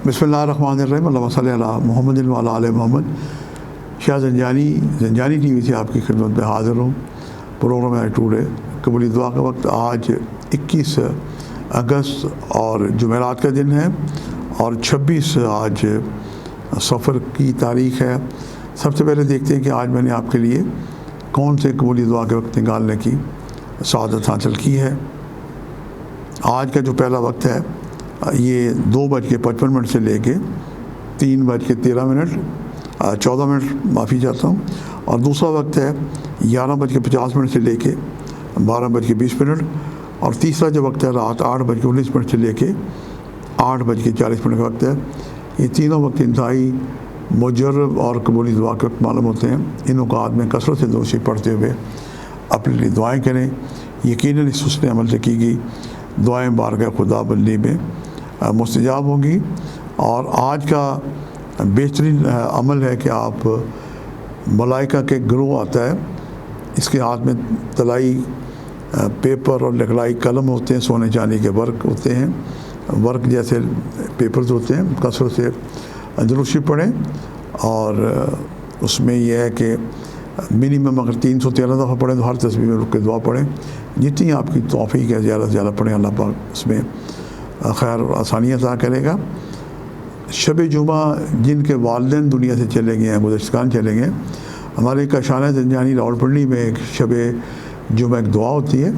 बिस्मिल्लाहिर्रहमानिर्रहीम अल्लाहुम्मा सल्ली अला मुहम्मदिन व अला आले मोहम्मद। शाह ज़ंजानी टीवी से आपकी खिदमत में हाज़िर हूँ। प्रोग्राम है टूडे कबूली दुआ का वक्त। आज 21 अगस्त और जुमेरात का दिन है और 26 आज सफ़र की तारीख़ है। सबसे पहले देखते हैं कि आज मैंने आपके लिए कौन से कबूली दुआ के वक्त निकालने की सआदत हासिल की है। आज का जो पहला वक्त है ये 2:55 से लेके 3:13 माफ़ी चाहता हूँ, और दूसरा वक्त है 11:50 से लेके 12:20, और तीसरा जो वक्त है रात 8:19 से लेके 8:40 का वक्त है। ये तीनों वक्त इंतहाई मुजर्रब और कबूली दुआ के वक्त मालूम होते हैं। इन औक़ात में कसरत से दुरूद पढ़ते हुए अपने लिए दुआएँ करें। यकीनन इस हुस्न अमल से की गई दुआएँ बारगाह खुदा बंदी में मुस्तजाब होंगी। और आज का बेहतरीन अमल है कि आप मलाइका के ग्रोह आता है, इसके हाथ में तलाई पेपर और लिखलाई कलम होते हैं, सोने चांदी के वर्क होते हैं, वर्क जैसे पेपर्स होते हैं। कसरत से दुरूद पढ़ें और उसमें यह है कि मिनिमम अगर 313 दफ़ा पढ़ें तो हर तस्बीह में रुक के दुआ पढ़ें। जितनी आपकी तौफीक है ज़्यादा से ज़्यादा पढ़ें, अल्लाह पाक उसमें खैर और आसानियाँ अता करेगा। शब जुमा जिनके वालिदैन दुनिया से चले गए हैं, गुज़श्तगान चले गए, हमारे काशाना ज़ंजानी रावलपिंडी में एक शब जुमा एक दुआ होती है।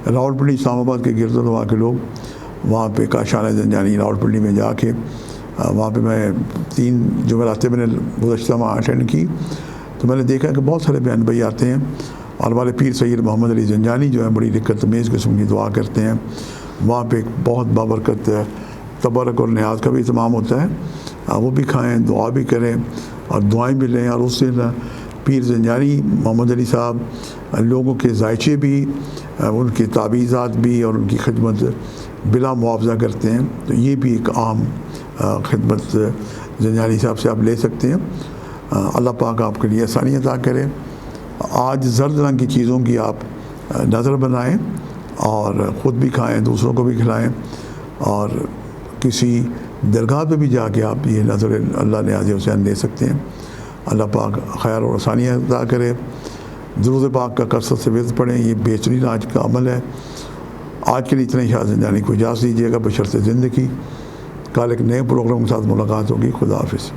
रावलपिंडी इस्लामाबाद के गिरद दुआ के लोग वहाँ पे काशाना ज़ंजानी रावलपिंडी में जाके वहाँ पे मैं 3 जुमेरातें मैंने गुज़श्ता माह अटेंड की, तो मैंने देखा कि बहुत सारे बयान भाई आते हैं और हमारे पीर सैयद मोहम्मद अली ज़ंजानी जो है बड़ी दिक्कत-तमीज़ किस्म की दुआ करते हैं। वहाँ पे एक बहुत बाबरकत तबरक और न्याज का भी इत्माम होता है। वो भी खाएँ, दुआ भी करें और दुआएं भी लें। और उस दिन पीर ज़ंजानी मोहम्मद अली साहब लोगों के ज़ायचे भी, उनकी तावीज़ात भी और उनकी खिदमत बिला मुआवजा करते हैं। तो ये भी एक आम खिदमत ज़ंजानी साहब से आप ले सकते हैं। अल्लाह पाक आपके लिए आसानी अता करें। आज ज़र्द रंग की चीज़ों की आप नज़र बनाएं और ख़ुद भी खाएं, दूसरों को भी खिलाएं, और किसी दरगाह पे भी जाके आप ये नज़र अल्लाह नियाज़ हुसैन दे सकते हैं। अल्लाह पाक खैर और आसानियाँ अता करे। दुरूद पाक का कसरत से विर्द पढ़ें, ये बेहतरीन आज का अमल है। आज के लिए इतने शाह ज़ंजानी को इजाज़त दीजिएगा बशर्ते ज़िंदगी। कल एक नए प्रोग्राम के साथ मुलाकात होगी। खुदा हाफ़िज़।